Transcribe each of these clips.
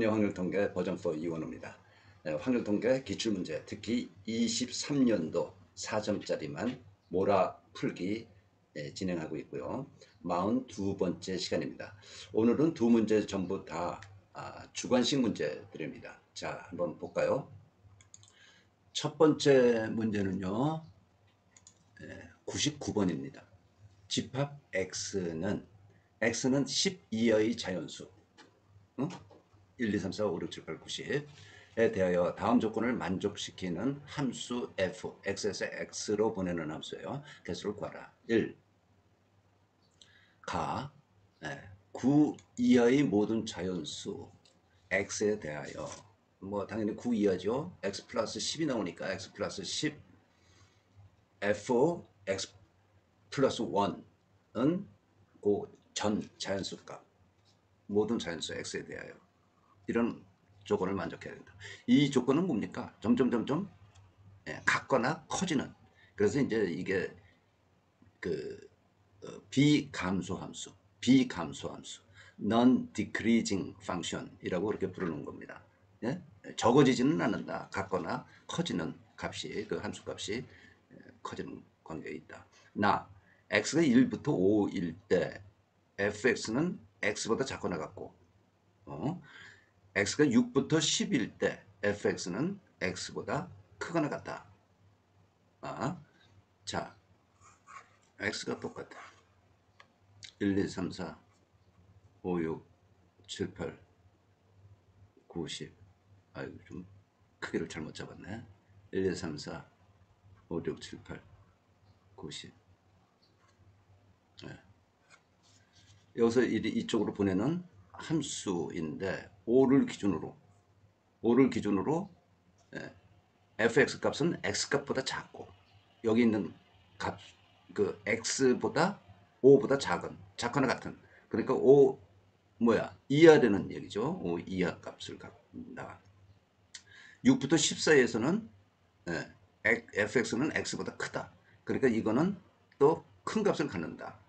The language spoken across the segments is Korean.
확률통계 버전 4 이원호입니다. 확률통계 기출문제, 특히 23년도 4점짜리만 몰아풀기 진행하고 있고요. 42번째 시간입니다. 오늘은 두 문제 전부 다 주관식 문제들입니다. 자, 한번 볼까요? 첫 번째 문제는요. 99번입니다. 집합 X는 12의 자연수 1, 2, 3, 4, 5, 6, 7, 8, 90에 대하여 다음 조건을 만족시키는 함수 f, x에서 x로 보내는 함수예요. 개수를 구하라. 1. 가 9 이하의 모든 자연수 x에 대하여 뭐 당연히 9 이하죠. x 플러스 10이 나오니까 x 플러스 10 f x 플러스 1은 그 전 자연수값 모든 자연수 x에 대하여 이런 조건을 만족해야 된다. 이 조건은 뭡니까? 점점 같거나 커지는. 그래서 이제 이게 그 비감소함수, non-decreasing function이라고 그렇게 부르는 겁니다. 예? 적어지지는 않는다. 같거나 커지는 값이 그 함수값이 커지는 관계에 있다. 나 x가 1부터 5일 때 fx는 x보다 작거나 같고 x가 6부터 10일 때 fx는 x보다 크거나 같다. 자, x가 똑같아. 1, 2, 3, 4, 5, 6, 7, 8, 9, 10. 아이고, 좀 크기를 잘못 잡았네. 1, 2, 3, 4, 5, 6, 7, 8, 9, 10. 네. 여기서 이쪽으로 보내는 함수인데 5를 기준으로 fx 값은 x 값보다 작고 여기 있는 값 그 x보다 5보다 작거나 같은 그러니까 5 이하되는 얘기죠. 5 이하 값을 갖는다. 6부터 10 사이에서는 fx는 x보다 크다. 그러니까 이거는 또 큰 값을 갖는다.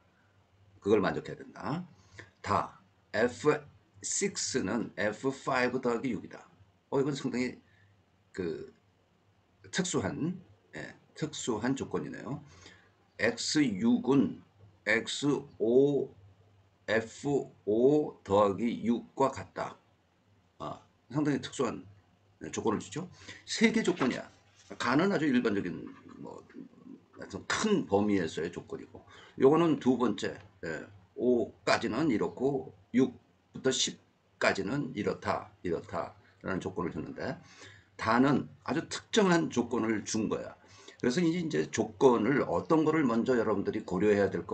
그걸 만족해야 된다. 다 f6는 f5 더하기 6이다. 이건 상당히 그 특수한 조건이네요. x6은 x5 f5 더하기 6과 같다. 상당히 특수한 조건을 주죠. 세 개 조건이야. 가는 아주 일반적인 큰 범위에서의 조건이고 요거는 두 번째 5까지는 이렇고 6부터 10까지는 이렇다라는 조건을 줬는데 다는 아주 특정한 조건을 준 거야. 그래서 이제 조건을 어떤 거를 먼저 여러분들이 고려해야 될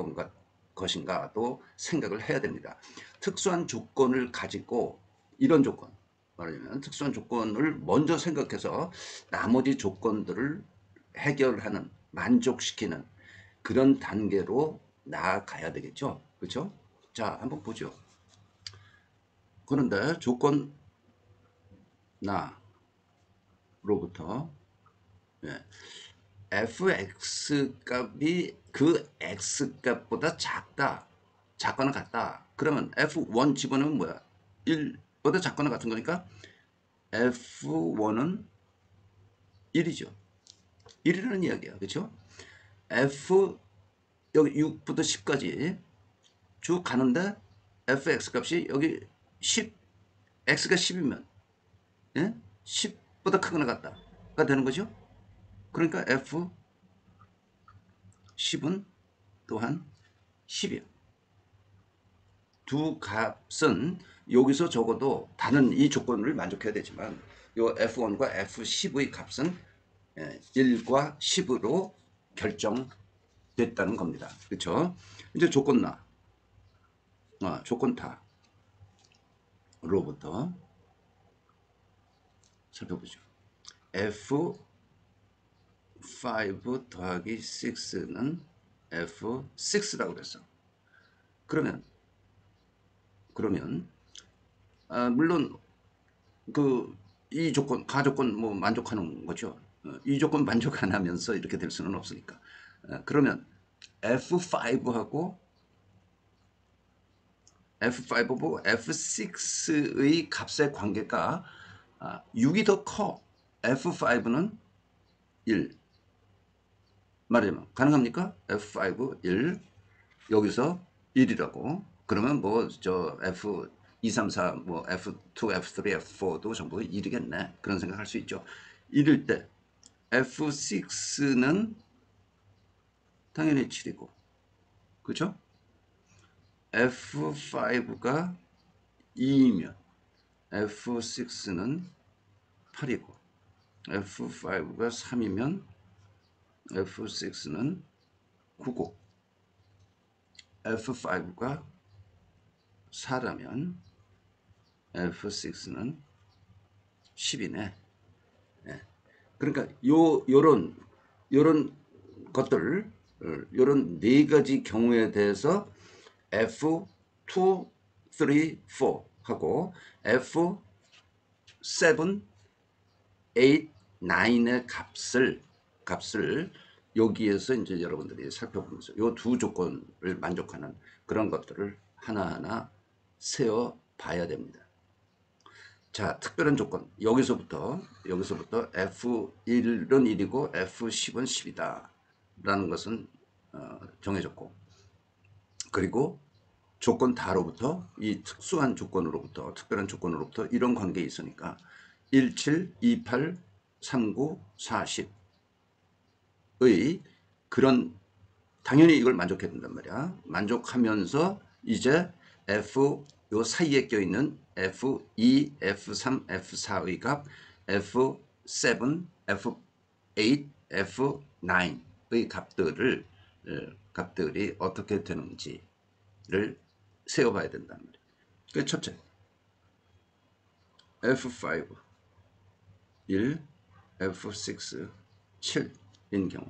것인가도 생각을 해야 됩니다. 특수한 조건을 가지고 이런 조건 말하자면 특수한 조건을 먼저 생각해서 나머지 조건들을 해결하는 만족시키는 그런 단계로 나아가야 되겠죠. 그렇죠? 자, 한번 보죠. 그런데 조건 나로부터 fx 값이 그 x 값보다 작거나 같다. 그러면 f1 집어넣으면 뭐야? 1보다 작거나 같은 거니까 f1은 1이죠. 1이라는 이야기야. 그렇죠? f 여기 6부터 10까지 쭉 가는데 fx 값이 여기 10 x가 10이면 10보다 크거나 같다가 되는 거죠. 그러니까 f10은 또한 10이야. 두 값은 여기서 적어도 다른 이 조건을 만족해야 되지만 요 f1과 f10의 값은 1과 10으로 결정됐다는 겁니다. 그렇죠? 이제 조건 타로부터 살펴보죠. f5 더하기 6는 f6라고 그랬어. 그러면 물론 이 조건 가조건 만족하는 거죠. 이 조건 만족 안 하면서 이렇게 될 수는 없으니까. 그러면 F5하고 F5고 F6의 값의 관계가 6이 더 커. F5는 1. 말하자면 가능합니까? F5 1 여기서 1이라고. 그러면 뭐 저 F 2, 3, 4, 뭐 F2, F3, F4도 전부 1이겠네. 그런 생각할 수 있죠. 1일 때 F6는 당연히 7이고, 그죠? F5가 2이면 F6는 8이고, F5가 3이면 F6는 9고, F5가 4라면 F6는 10이네. 그러니까 요런 것들, 요런 네 가지 경우에 대해서 F2, 3, 4 하고 F7, 8, 9의 값을 여기에서 이제 여러분들이 살펴보면서 요 두 조건을 만족하는 그런 것들을 하나하나 세어 봐야 됩니다. 자, 특별한 조건. 여기서부터 F1은 1이고 F10은 10이다. 라는 것은 정해졌고, 그리고 조건 다로부터, 이 특수한 조건으로부터, 특별한 조건으로부터 이런 관계에 있으니까 17, 28, 39, 40의 그런, 당연히 이걸 만족해야 된단 말이야. 만족하면서 이제 F 요 사이에 껴있는 F2, F3, F4의 값, F7, F8, F9의 값들이 어떻게 되는지를 세어봐야 된단 말이야. 그 첫째, F5 1, F6 7인 경우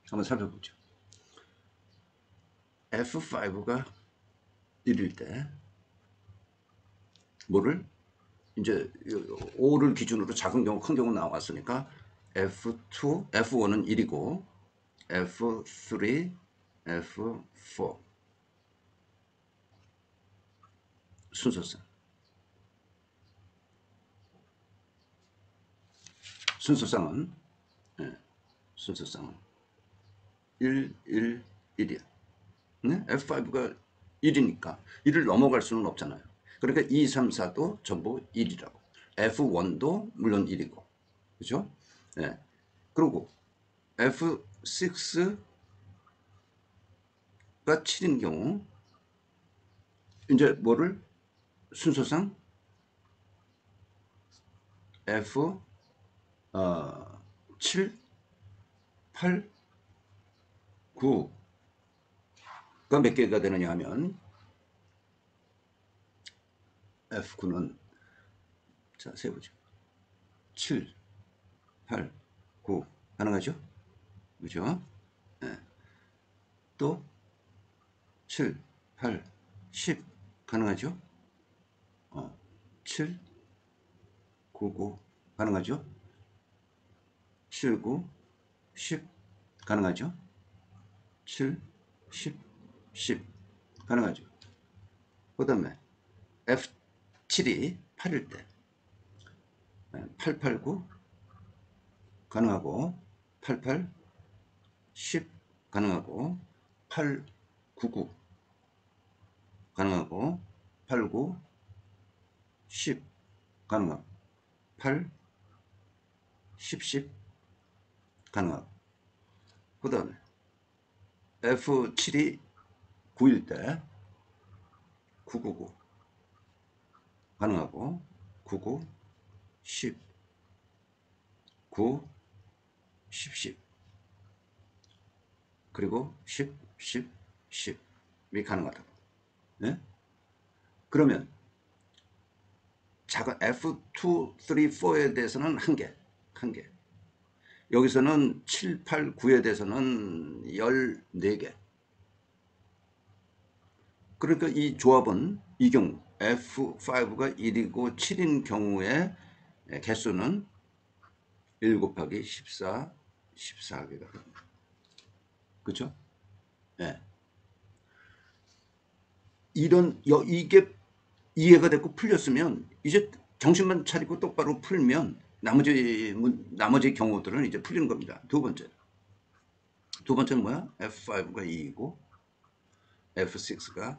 한번 살펴보죠. F5가 1일 때 뭐를 이제 5를 기준으로 작은 경우 큰 경우 나왔으니까 F2, F1은 1이고 F3, F4 순서상 순서상은 순서상은 1, 1, 1이야. 네? F5가 1이니까 1을 넘어갈 수는 없잖아요. 그러니까 2, 3, 4도 전부 1이라고. F1도 물론 1이고. 그죠? 네. 그리고 F6가 7인 경우 이제 뭐를 순서상 F 7, 8, 9가 몇 개가 되느냐 하면 F9는 자 세보죠. 7, 8, 9 가능하죠? 그죠? 네. 또 7, 8, 10 가능하죠? 7, 9, 9 가능하죠? 7, 9, 10 가능하죠? 7, 10, 10 가능하죠? 그 다음에 F7이 8일 때 889 가능하고 88, 10 가능하고 899 가능하고 89, 10 가능하고 8, 10, 10 가능하고 그 다음에 F7이 9일 때 999 가능하고 99, 10, 9, 10, 10 그리고 10, 10, 10이 가능하다고. 네? 그러면 작은 F2, 3, 4에 대해서는 한 개. 여기서는 7, 8, 9에 대해서는 14개. 그러니까 이 조합은 이 경우 F5가 1이고 7인 경우에 개수는 1 곱하기 14, 14개가 됩니다. 그렇죠? 네. 이게 이해가 됐고 풀렸으면 이제 정신만 차리고 똑바로 풀면 나머지 경우들은 이제 풀리는 겁니다. 두 번째는 뭐야? F5가 2이고 F6가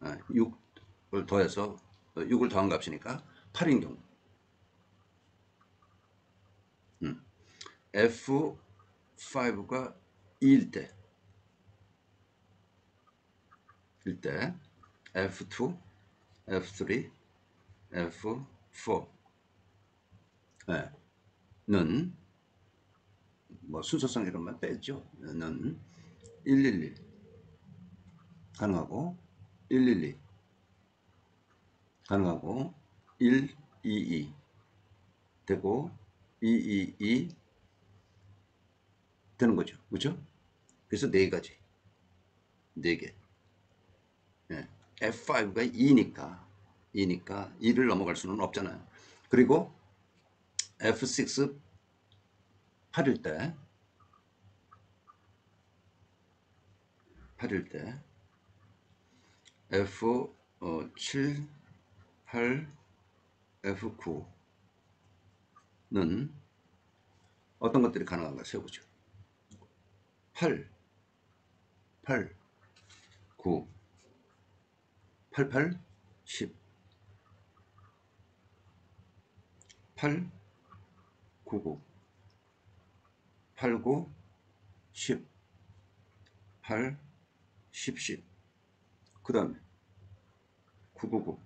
6을 더해서 6을 더한 값이니까 8인 경우. F5가 2일 때, F2, F3, F4는 뭐 순서상 이런만 빼죠. 는 111 가능하고 112 가능하고 122 되고 222 되는 거죠. 그렇죠? 그래서 네 가지. 네 개. F5가 2니까 2를 넘어갈 수는 없잖아요. 그리고 F6 8일 때 F7, 8, F9는 어떤 것들이 가능한가 세워보죠. 8, 9, 88, 10, 8, 99, 89, 10, 8, 10, 10. 그 다음에 999,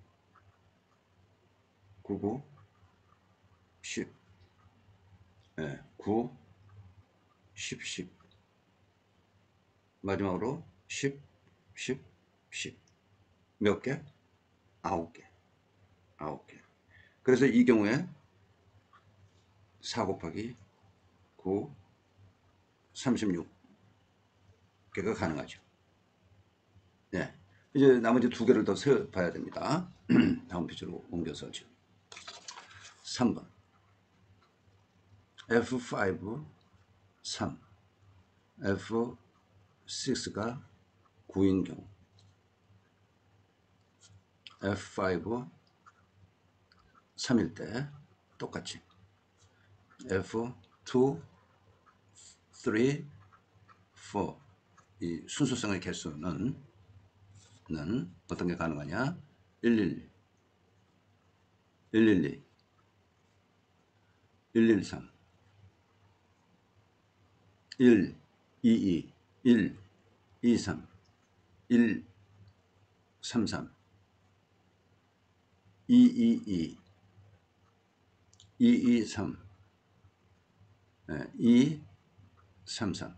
99, 10, 9, 10, 10. 마지막으로 10, 10, 10. 몇 개? 9개. 그래서 이 경우에 4 곱하기 9, 36개가 가능하죠. 네. 이제 나머지 두 개를 더 세워봐야 됩니다. 다음 페이지로 옮겨서 3번. F5, 3. F6가 9인 경우. F5, 3일 때 똑같이. F2, 3, 4. 이 순서상의 개수는 어떤 게 가능하냐? 111, 112, 113, 1, 22, 1, 23, 1, 33, 222, 223, 2, 33.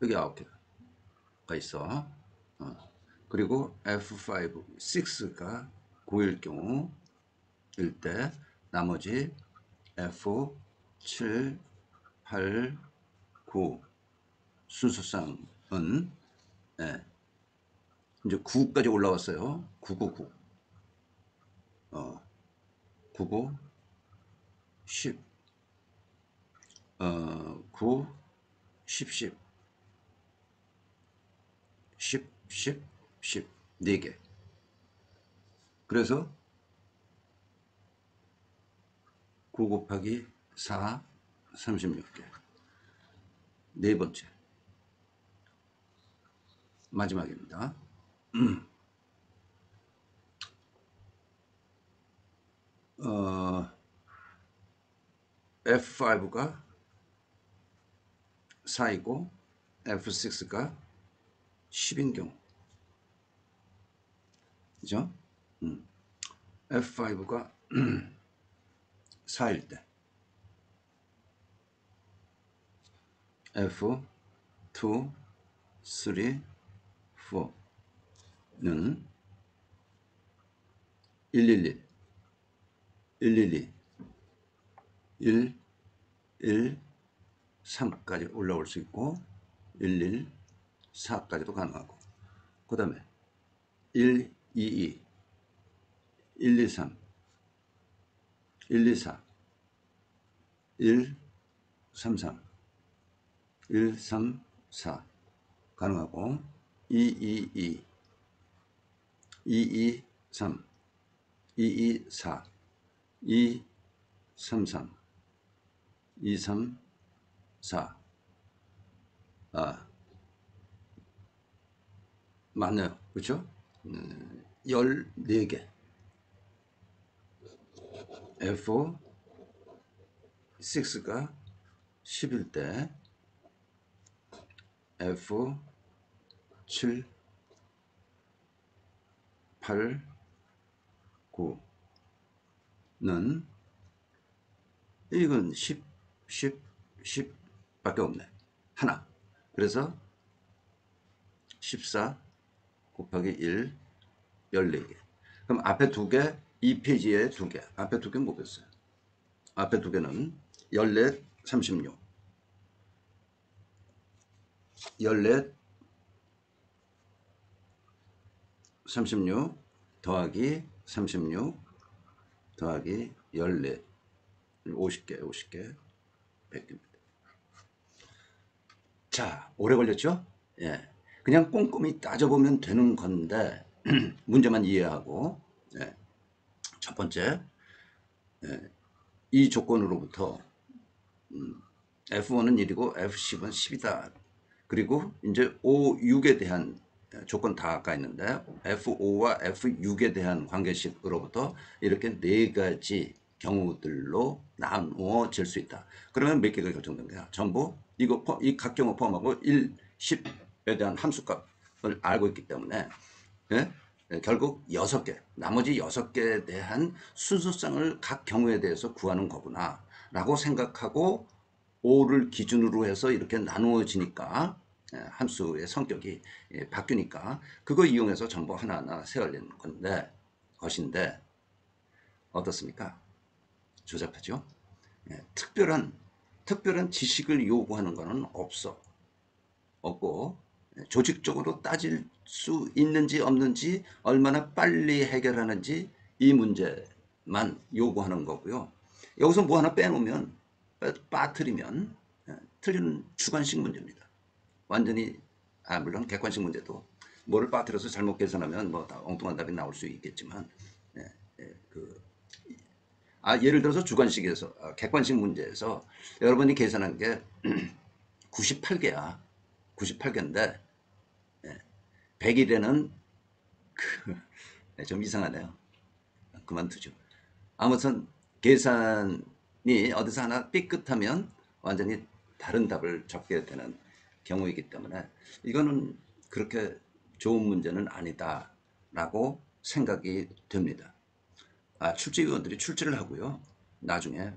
여기 9개가 있어. 그리고 F5, 6가 9일 경우일 때 나머지 F, 7, 8, 9 순서상은 이제 9까지 올라왔어요. 999, 99, 10, 9, 10, 10, 10, 10, 10, 4개. 그래서 9 곱하기 4, 36개. 네 번째. 마지막입니다. F5가 4이고 F6가 10인 경우. 그죠? F5가 4일 때 F2, 3, 4는 111, 112, 1, 1, 3까지 올라올 수 있고 1, 4까지도 가능하고 그 다음에 1, 2, 2, 1, 2, 3, 1, 2, 4, 1, 3, 3, 1, 3, 4 가능하고 222, 223, 224, 233, 234. 맞네요. 그렇죠? 14개. F6가 11대, F7, 8, 9는 이건 10, 10, 10 밖에 없네. 하나. 그래서 14 곱하기 1, 14개. 그럼 앞에 두 개, 이 페이지에 두 개. 앞에 두 개는 뭐겠어요? 앞에 두 개는 14, 36. 14, 36 더하기 36 더하기 14. 50개, 50개, 100개입니다. 자, 오래 걸렸죠? 예. 그냥 꼼꼼히 따져보면 되는 건데, 문제만 이해하고, 예. 첫 번째, 예. 이 조건으로부터, F1은 1이고 F10은 10이다. 그리고 이제 O, 6에 대한 조건 다 아까 있는데, F5와 F6에 대한 관계식으로부터 이렇게 네 가지 경우들로 나누어질 수 있다. 그러면 몇 개가 결정된 거야? 전부 이거 이 각 경우 포함하고 1, 10에 대한 함수값을 알고 있기 때문에 예? 결국 6개, 나머지 6개에 대한 순수성을 각 경우에 대해서 구하는 거구나 라고 생각하고 5를 기준으로 해서 이렇게 나누어지니까 함수의 성격이 바뀌니까 그거 이용해서 정보 하나하나 세워내는 건데 것인데 어떻습니까? 조잡하죠? 특별한 지식을 요구하는 것은 없고 조직적으로 따질 수 있는지 없는지 얼마나 빨리 해결하는지 이 문제만 요구하는 거고요. 여기서 뭐 하나 빼놓으면 빠뜨리면 틀리는 주관식 문제입니다. 완전히 물론 객관식 문제도 뭐를 빠뜨려서 잘못 계산하면 뭐 다 엉뚱한 답이 나올 수 있겠지만 예를 들어서 주관식에서 객관식 문제에서 여러분이 계산한 게 98개야. 98개인데 100일에는 좀 이상하네요. 그만두죠. 아무튼 계산이 어디서 하나 삐끗하면 완전히 다른 답을 적게 되는 경우이기 때문에 이거는 그렇게 좋은 문제는 아니다라고 생각이 됩니다. 출제위원들이 출제를 하고요. 나중에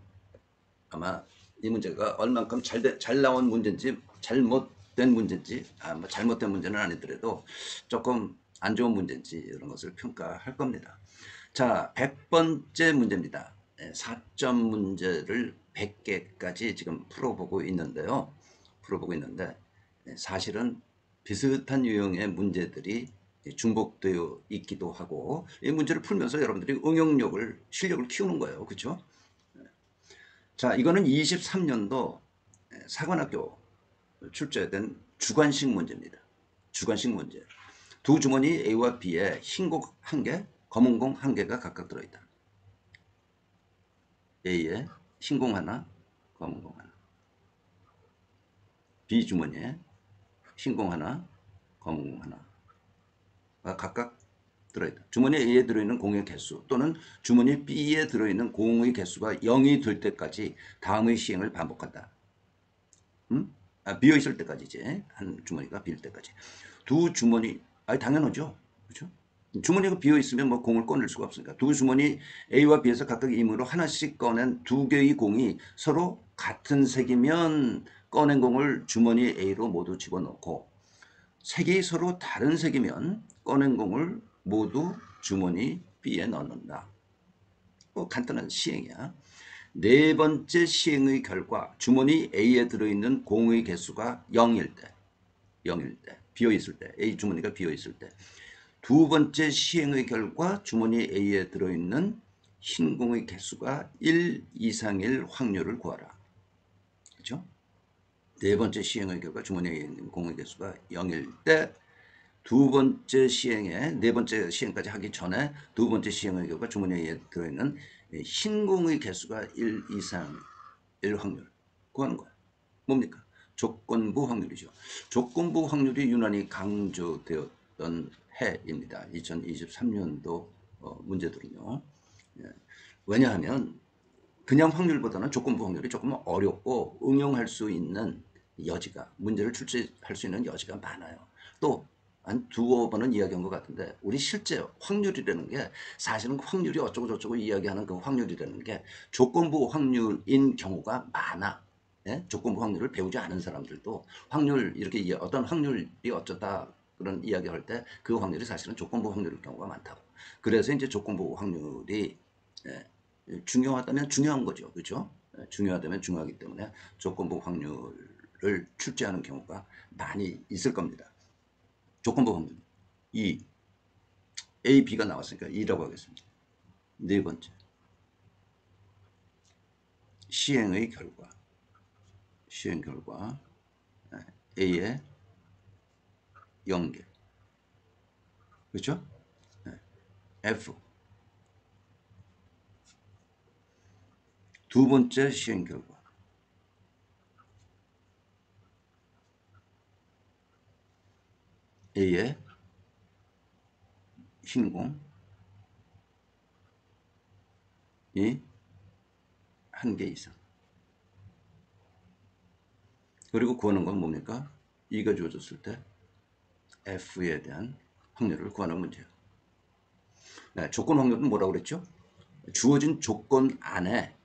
아마 이 문제가 얼만큼 잘 나온 문제인지 잘못된 문제인지 뭐 잘못된 문제는 아니더라도 조금 안 좋은 문제인지 이런 것을 평가할 겁니다. 자, 100번째 문제입니다. 4점 문제를 100개까지 지금 풀어보고 있는데 사실은 비슷한 유형의 문제들이 중복되어 있기도 하고 이 문제를 풀면서 여러분들이 응용력을 실력을 키우는 거예요. 그렇죠? 자, 이거는 23년도 사관학교 출제된 주관식 문제입니다. 주관식 문제. 두 주머니 A와 B에 흰 공 1개, 검은 공 1개가 각각 들어있다. A에 흰 공 하나, 검은 공 하나. B 주머니에 흰 공 하나, 검은 공 하나가 각각 들어있다. 주머니 A에 들어있는 공의 개수 또는 주머니 B에 들어있는 공의 개수가 0이 될 때까지 다음의 시행을 반복한다. 비어있을 때까지지. 한 주머니가 비일 때까지. 두 주머니, 당연하죠. 그렇죠? 주머니가 비어있으면 뭐 공을 꺼낼 수가 없으니까. 두 주머니 A와 B에서 각각 임의로 하나씩 꺼낸 두 개의 공이 서로 같은 색이면 꺼낸 공을 주머니 A로 모두 집어넣고 색이 서로 다른 색이면 꺼낸 공을 모두 주머니 B에 넣는다. 간단한 시행이야. 네 번째 시행의 결과 주머니 A에 들어있는 공의 개수가 0일 때, 비어있을 때, A 주머니가 비어있을 때. 두 번째 시행의 결과 주머니 A에 들어있는 흰 공의 개수가 1 이상일 확률을 구하라. 그렇죠? 네 번째 시행의 결과 주머니에 있는 공의 개수가 0일 때 두 번째 시행에 네 번째 시행까지 하기 전에 두 번째 시행의 경우가 주머니에 들어있는 신공의 개수가 1 이상일 확률 구하는 거야. 뭡니까? 조건부 확률이죠. 조건부 확률이 유난히 강조되었던 해입니다. 2023년도 문제들은요. 예. 왜냐하면 그냥 확률보다는 조건부 확률이 조금 어렵고 응용할 수 있는 여지가, 문제를 출제할 수 있는 여지가 많아요. 또 한 두어 번은 이야기한 것 같은데 우리 실제 확률이라는 게 사실은 확률이 어쩌고 저쩌고 이야기하는 그 확률이라는 게 조건부 확률인 경우가 많아. 예? 조건부 확률을 배우지 않은 사람들도 확률 이렇게 어떤 확률이 어쩌다 그런 이야기할 때 그 확률이 사실은 조건부 확률일 경우가 많다고. 그래서 이제 조건부 확률이 예, 중요하다면 중요한 거죠. 그렇죠? 중요하다면 중요하기 때문에 조건부 확률을 출제하는 경우가 많이 있을 겁니다. 조건부 확률 2, A, B가 나왔으니까 2라고 하겠습니다. 네 번째, 시행의 결과. 시행 결과 A의 0개. 그렇죠? F. 두 번째 시행 결과 A의 신공이 1개 이상. 그리고 구하는 건 뭡니까? 2가 주어졌을 때 F에 대한 확률을 구하는 문제예요. 네, 조건 확률은 뭐라고 그랬죠? 주어진 조건 안에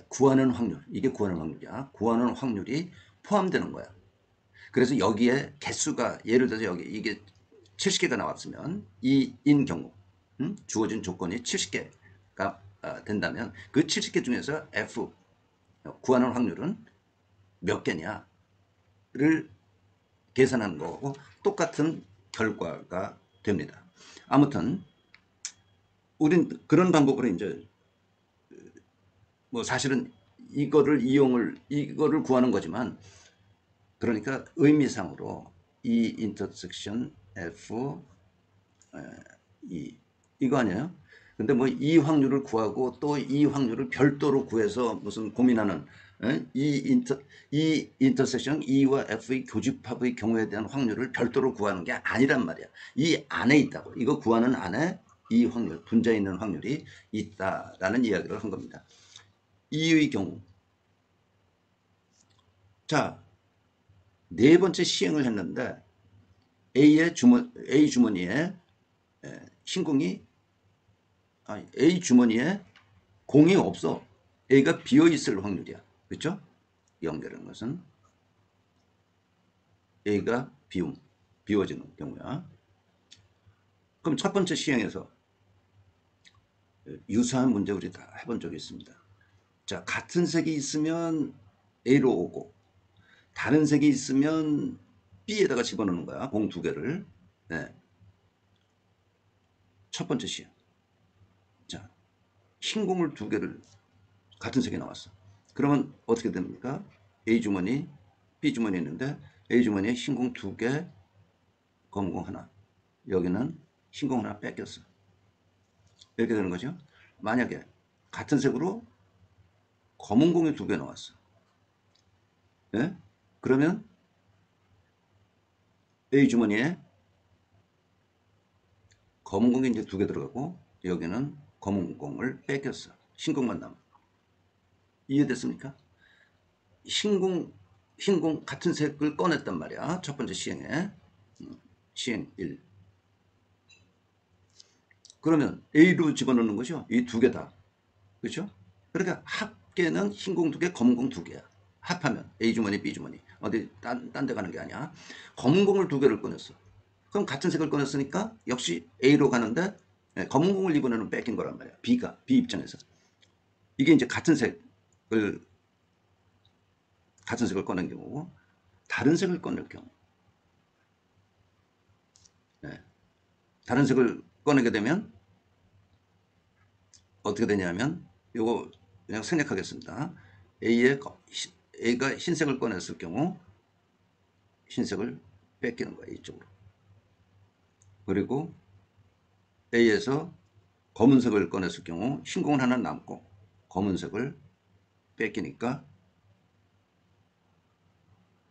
구하는 확률, 이게 구하는 확률이야. 구하는 확률이 포함되는 거야. 그래서 여기에 개수가 예를 들어서 여기 이게 70개가 나왔으면 이인 경우 주어진 조건이 70개가 된다면 그 70개 중에서 F 구하는 확률은 몇 개냐를 계산하는 거고 똑같은 결과가 됩니다. 아무튼 우린 그런 방법으로 이제 뭐 사실은 이거를 구하는 거지만 그러니까 의미상으로 E 인터섹션 F E 이거 아니에요? 근데 뭐 이 확률을 구하고 또 이 확률을 별도로 구해서 무슨 고민하는 이 인터섹션 E와 F의 교집합의 경우에 대한 확률을 별도로 구하는 게 아니란 말이야. 이 안에 있다고. 이거 구하는 안에 이 확률, 분자에 있는 확률이 있다라는 이야기를 한 겁니다. E의 경우. 자, 네 번째 시행을 했는데 A 주머니에 신공이 A 주머니에 공이 없어. A가 비어 있을 확률이야. 그렇죠? 연결하는 것은 A가 비워지는 경우야. 그럼 첫 번째 시행에서 유사한 문제 우리 다 해본 적이 있습니다. 자, 같은 색이 있으면 A로 오고 다른 색이 있으면 B에다가 집어넣는 거야. 공 두 개를. 네. 첫 번째 시행. 자, 흰 공을 두 개를 같은 색이 나왔어. 그러면 어떻게 됩니까? A 주머니, B 주머니 있는데 A 주머니에 흰 공 두 개, 검은 공 하나. 여기는 흰 공 하나 뺏겼어. 이렇게 되는 거죠. 만약에 같은 색으로 검은 공이 두 개 나왔어. 예? 그러면 A 주머니에 검은 공이 이제 두 개 들어가고 여기는 검은 공을 뺏겼어. 흰 공만 남아. 이해됐습니까? 흰공 같은 색을 꺼냈단 말이야. 첫 번째 시행에. 시행 1. 그러면 A로 집어넣는 거죠. 이 두 개 다. 그렇죠? 그러니까 합계는 흰공 두 개, 검은 공 두 개야. 합하면 A 주머니, B 주머니. 어디 딴 데 가는 게 아니야. 검은 공을 두 개를 꺼냈어. 그럼 같은 색을 꺼냈으니까 역시 A로 가는데 검은 공을 이번에는 뺏긴 거란 말이야. B 입장에서. 이게 이제 같은 색을 꺼낸 경우고 다른 색을 꺼낼 경우. 네. 다른 색을 꺼내게 되면 어떻게 되냐면 요거 그냥 생략하겠습니다. A가 흰색을 꺼냈을 경우 흰색을 뺏기는 거예요. 이쪽으로. 그리고 A에서 검은색을 꺼냈을 경우 흰공은 하나 남고 검은색을 뺏기니까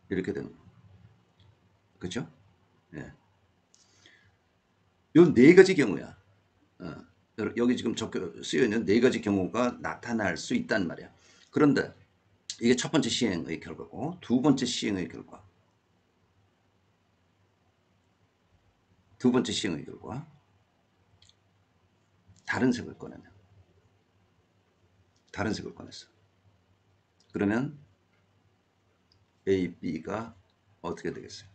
이렇게 되는 거예요. 그렇죠? 예. 요 네 가지 경우야. 어, 여기 지금 적혀 쓰여 있는 네 가지 경우가 나타날 수 있단 말이야. 그런데 이게 첫 번째 시행의 결과고 두 번째 시행의 결과. 두 번째 시행의 결과. 다른 색을 꺼내면. 다른 색을 꺼냈어. 그러면 A, B가 어떻게 되겠어요?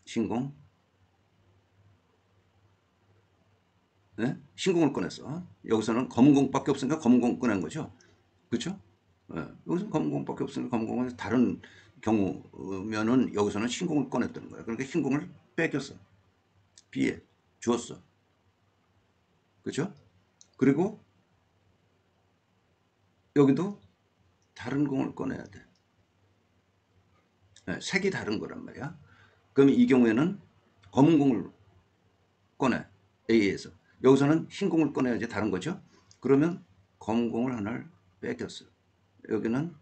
신공? 네? 신공을 꺼냈어. 여기서는 검은 공밖에 없으니까 검은 공 꺼낸 거죠. 그렇죠? 예. 여기서 검은 공밖에 없으니까 검은 공은 다른 경우면은 여기서는 흰공을 꺼냈다는 거야. 그러니까 흰공을 뺏겼어. B에 주었어. 그렇죠? 그리고 여기도 다른 공을 꺼내야 돼. 예, 색이 다른 거란 말이야. 그러면 이 경우에는 검은 공을 꺼내. A에서. 여기서는 흰 공을 꺼내야지 다른 거죠. 그러면 검은 공을 하나를 뺏겼어. 여기는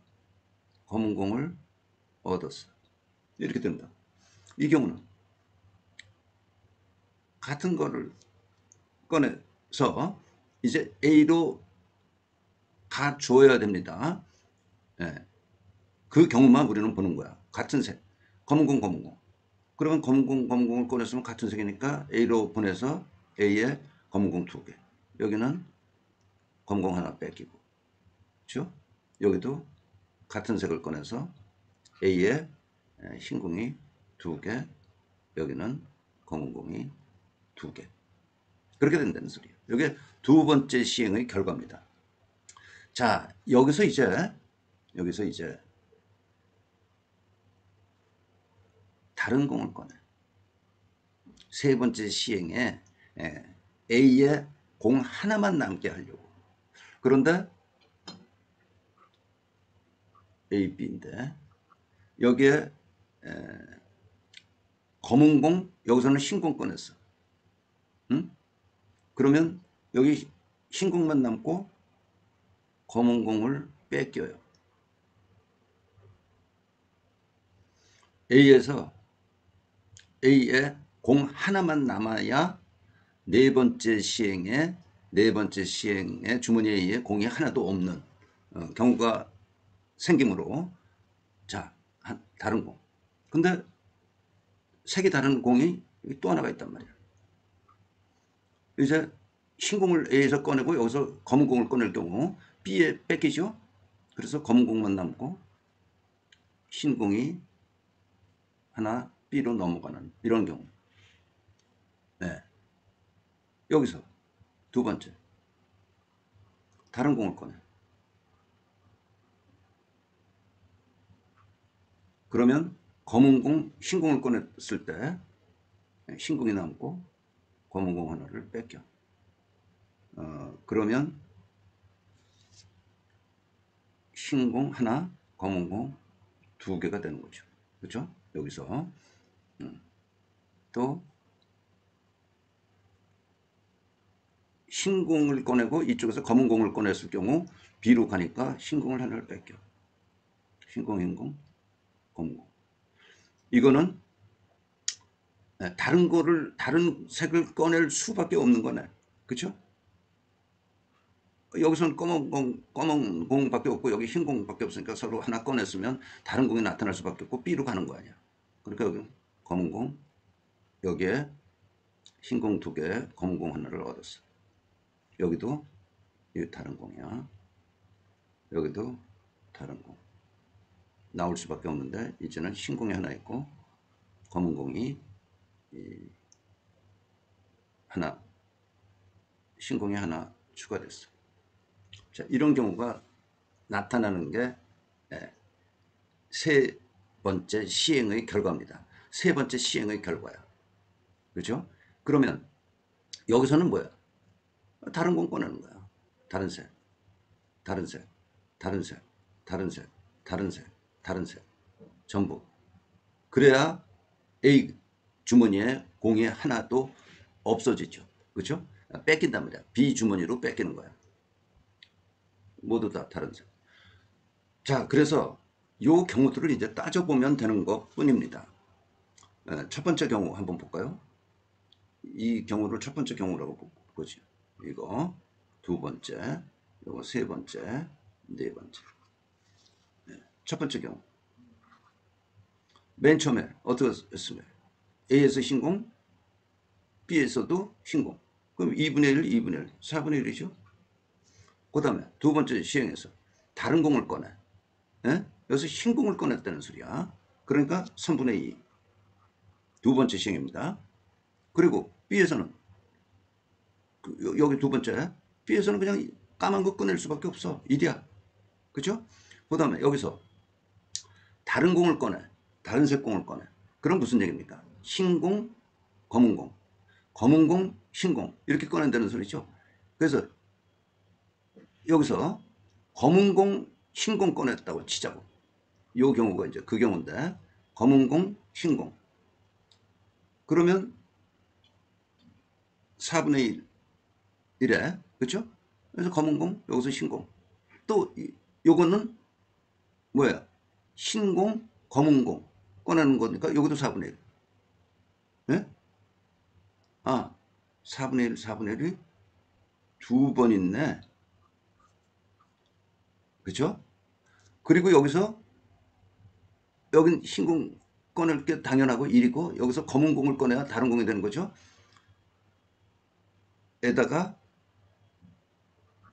검은 공을 얻었어. 이렇게 된다. 이 경우는 같은 거를 꺼내서 이제 A로 가줘야 됩니다. 예. 그 경우만 우리는 보는 거야. 같은 색. 검은 공, 검은 공. 그러면 검은 공, 검은 공을 꺼냈으면 같은 색이니까 A로 보내서 A에 검은 공 두 개. 여기는 검은 공 하나 뺏기고. 그렇죠? 여기도 같은 색을 꺼내서 A에 흰 공이 두 개, 여기는 검은 공이 두 개. 그렇게 된다는 소리예요. 이게 두 번째 시행의 결과입니다. 자, 여기서 이제 다른 공을 꺼내. 세 번째 시행에 A에 공 하나만 남게 하려고. 그런데 A, B인데 여기에 검은 공, 여기서는 흰 공 꺼냈어. 응? 그러면 여기 흰 공만 남고 검은 공을 뺏겨요. A에서 A에 공 하나만 남아야 네 번째 시행에 주머니에 의해 공이 하나도 없는 경우가 생기므로 자, 다른 공. 근데 색이 다른 공이 또 하나가 있단 말이야. 이제 흰 공을 A에서 꺼내고 여기서 검은 공을 꺼낼 경우 B에 뺏기죠. 그래서 검은 공만 남고 흰 공이 하나 B로 넘어가는 이런 경우. 네. 여기서 두 번째 다른 공을 꺼내. 그러면 검은 공, 흰 공을 꺼냈을 때 흰 공이 남고 검은 공 하나를 뺏겨. 그러면 흰 공 하나, 검은 공 두 개가 되는 거죠. 그렇죠? 여기서 또 흰 공을 꺼내고 이쪽에서 검은 공을 꺼냈을 경우 B로 가니까 흰 공을 하나를 뺏겨. 흰 공, 흰 공, 검은 공. 이거는 다른 색을 꺼낼 수밖에 없는 거네. 그렇죠? 여기서는 검은 공밖에 없고 여기 흰 공밖에 없으니까 서로 하나 꺼냈으면 다른 공이 나타날 수밖에 없고 B로 가는 거 아니야. 그러니까 여기 검은 공, 여기에 흰 공 두 개, 검은 공 하나를 얻었어. 여기도 이 다른 공이야. 여기도 다른 공. 나올 수밖에 없는데 이제는 흰 공이 하나 있고 검은 공이 하나, 흰 공이 하나 추가됐어. 자, 이런 경우가 나타나는 게 세 번째 시행의 결과입니다. 세 번째 시행의 결과야. 그렇죠? 그러면 여기서는 뭐야? 다른 공 꺼내는 거야. 다른 색, 다른 색, 다른 색, 다른 색, 다른 색, 다른 색. 전부. 그래야 A 주머니에 공이 하나도 없어지죠. 그렇죠? 뺏긴단 말이야. 비주머니로 뺏기는 거야. 모두 다 다른 색. 자, 그래서 요 경우들을 이제 따져보면 되는 것 뿐입니다. 첫 번째 경우 한번 볼까요? 이 경우를 첫 번째 경우라고 보죠. 이거 두 번째, 이거 세 번째, 네 번째. 첫 번째 경우. 맨 처음에 어떻게 했습니까? A에서 신공, B에서도 신공. 그럼 2분의 1, 2분의 1, 4분의 1이죠. 그 다음에 두 번째 시행에서 다른 공을 꺼내. 예? 여기서 신공을 꺼냈다는 소리야. 그러니까 3분의 2. 두 번째 시행입니다. 그리고 B에서는 여기 두 번째 B에서는 그냥 까만 거 꺼낼 수밖에 없어. 1이야. 그죠? 그 다음에 여기서 다른 공을 꺼내. 다른 색 공을 꺼내. 그럼 무슨 얘기입니까? 흰공, 검은공. 검은공, 흰공. 이렇게 꺼낸다는 소리죠. 그래서 여기서 검은공, 흰공 꺼냈다고 치자고. 요 경우가 이제 그 경우인데 검은공, 흰공. 그러면 4분의 1에 그렇죠? 그래서 검은공, 여기서 흰공. 또 요거는 뭐야? 흰공, 검은공 꺼내는 거니까 여기도 4분의 1. 네? 아, 4분의 1, 4분의 1이 두 번 있네. 그렇죠? 그리고 여기서 여긴 흰공 꺼낼 게 당연하고 1이고 여기서 검은 공을 꺼내야 다른 공이 되는 거죠. 에다가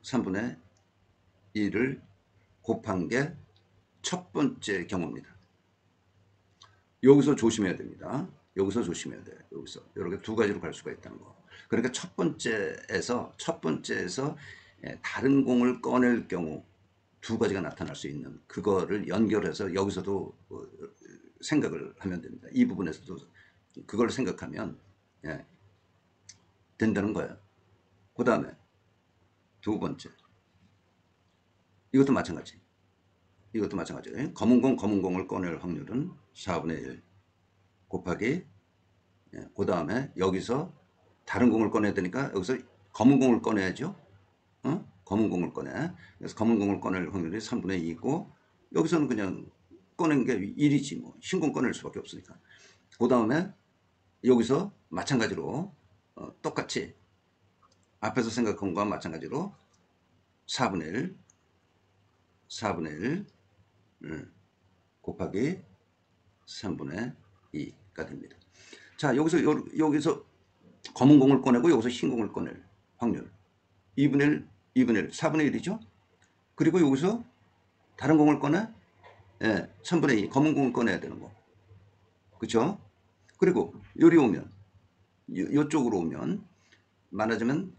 3분의 1을 곱한 게 첫 번째 경우입니다. 여기서 조심해야 됩니다. 여기서 조심해야 돼요. 여기서 이렇게 두 가지로 갈 수가 있다는 거. 그러니까 첫 번째에서 다른 공을 꺼낼 경우 두 가지가 나타날 수 있는 그거를 연결해서 여기서도 생각을 하면 됩니다. 이 부분에서도 그걸 생각하면 예, 된다는 거예요. 그 다음에 두 번째 이것도 마찬가지. 이것도 마찬가지. 검은 공을 꺼낼 확률은 4분의 1 곱하기 그 다음에 여기서 다른 공을 꺼내야 되니까 여기서 검은 공을 꺼내야죠. 검은 공을 꺼내. 그래서 검은 공을 꺼낼 확률이 3분의 2고 여기서는 그냥 꺼낸 게 1이지 뭐. 흰 공 꺼낼 수밖에 없으니까. 그 다음에 여기서 마찬가지로 똑같이 앞에서 생각한 것과 마찬가지로 4분의 1 4분의 1 곱하기 3분의 2가 됩니다. 자, 여기서 검은 공을 꺼내고 여기서 흰 공을 꺼낼 확률 2분의 1, 2분의 1, 4분의 1이죠. 그리고 여기서 다른 공을 꺼내 3분의 2, 검은 공을 꺼내야 되는 거. 그렇죠? 그리고 요리 오면 이쪽으로 오면 말하자면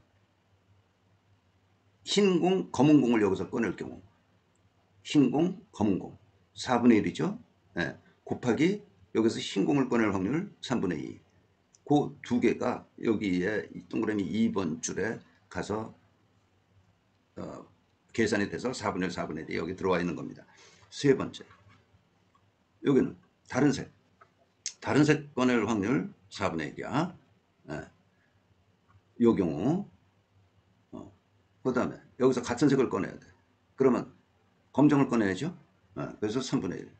흰 공, 검은 공을 여기서 꺼낼 경우 흰 공, 검은 공 4분의 1이죠. 곱하기 여기서 흰 공을 꺼낼 확률 3분의 2. 그 두 개가 여기에 동그라미 2번 줄에 가서 계산이 돼서 4분의 1, 4분의 1이 여기 들어와 있는 겁니다. 세 번째 여기는 다른 색 꺼낼 확률 4분의 1이야. 이 경우 그 다음에 여기서 같은 색을 꺼내야 돼. 그러면 검정을 꺼내야죠. 그래서 3분의 1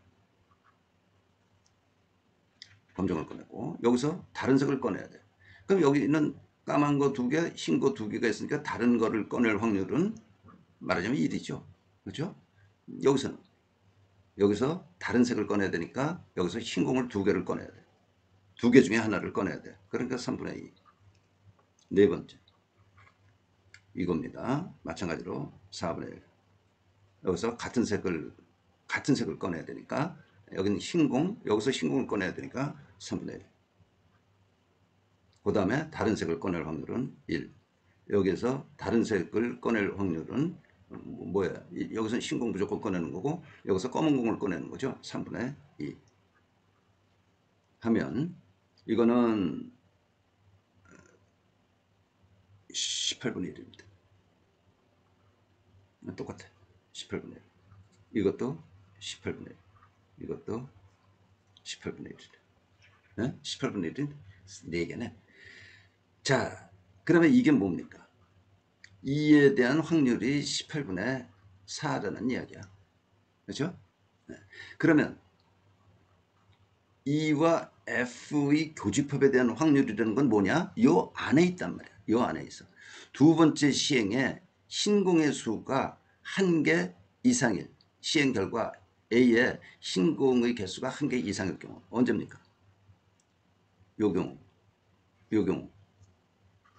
검정을 꺼내고 여기서 다른 색을 꺼내야 돼. 그럼 여기는 까만 거 두 개, 흰 거 두 개가 있으니까 다른 거를 꺼낼 확률은 말하자면 1이죠. 그렇죠? 여기서 다른 색을 꺼내야 되니까 여기서 흰 공을 두 개를 꺼내야 돼. 두 개 중에 하나를 꺼내야 돼. 그러니까 3분의 2. 네 번째. 이겁니다. 마찬가지로 4분의 1. 여기서 같은 색을 꺼내야 되니까 여기는 흰공, 여기서 흰공을 꺼내야 되니까 3분의 1. 그 다음에 다른 색을 꺼낼 확률은 1. 여기서 다른 색을 꺼낼 확률은 뭐야? 여기서 흰공 무조건 꺼내는 거고 여기서 검은 공을 꺼내는 거죠. 3분의 2. 하면 이거는 18분의 1입니다. 똑같아. 18분의 1. 이것도 18분의 1. 이것도 18분의 1이래. 18분의 1인 4개네. 자, 그러면 이게 뭡니까? 2에 대한 확률이 18분의 4라는 이야기야. 그렇죠? 네. 그러면 E와 F의 교집합에 대한 확률이라는 건 뭐냐? 요 안에 있단 말이야. 요 안에 있어. 두 번째 시행에 신공의 수가 1개 이상일 시행 결과 A의 신공의 개수가 1개 이상일 경우 언제입니까? 요 경우, 요 경우,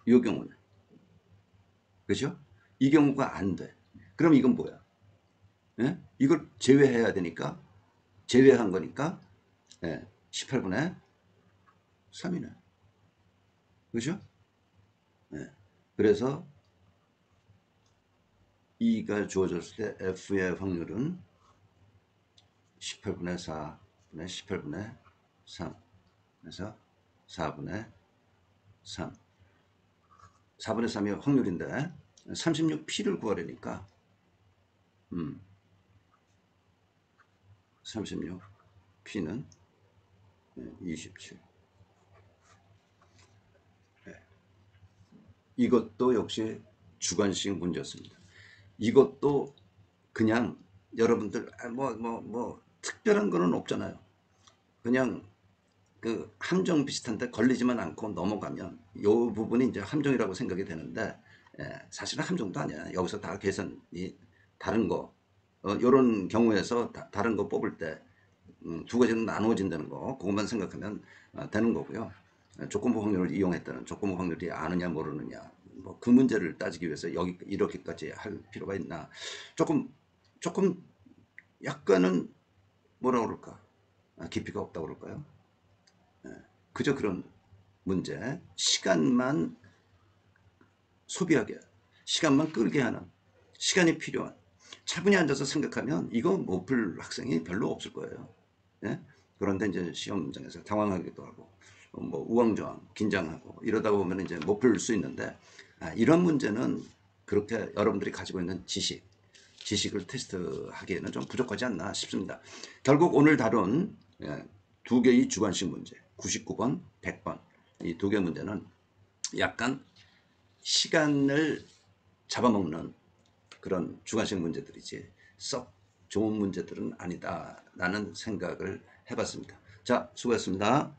요 경우는. 그죠? 이 경우가 안 돼. 그럼 이건 뭐야? 예? 이걸 제외해야 되니까 제외한 거니까 예, 18분의 3이네. 그죠? 예. 그래서 E가 주어졌을 때 F의 확률은 18분의 4분의 18분의 3 그래서 4분의 3 4분의 3이 확률인데 36P를 구하려니까 36P는 27 이것도 역시 주관식 문제였습니다. 이것도 그냥 여러분들 특별한 거는 없잖아요. 그냥 그 함정 비슷한데 걸리지만 않고 넘어가면 이 부분이 이제 함정이라고 생각이 되는데 사실은 함정도 아니야. 여기서 다 계산이 다른 거 이런 경우에서 다른 거 뽑을 때 두 가지는 나누어진다는 거 그것만 생각하면 되는 거고요. 조건부 확률을 이용했다는 조건부 확률이 아느냐 모르느냐 뭐 그 문제를 따지기 위해서 여기 이렇게까지 할 필요가 있나 조금 약간은 뭐라 그럴까 깊이가 없다고 그럴까요? 그저 그런 문제 시간만 소비하게 시간만 끌게 하는 시간이 필요한 차분히 앉아서 생각하면 이거 못 풀 학생이 별로 없을 거예요. 예? 그런데 이제 시험장에서 당황하기도 하고 뭐 우왕좌왕 긴장하고 이러다 보면 이제 못 풀 수 있는데 이런 문제는 그렇게 여러분들이 가지고 있는 지식을 테스트하기에는 좀 부족하지 않나 싶습니다. 결국 오늘 다룬 두 개의 주관식 문제 99번, 100번 이 두 개 문제는 약간 시간을 잡아먹는 그런 주관식 문제들이지 썩 좋은 문제들은 아니다라는 생각을 해봤습니다. 자, 수고했습니다.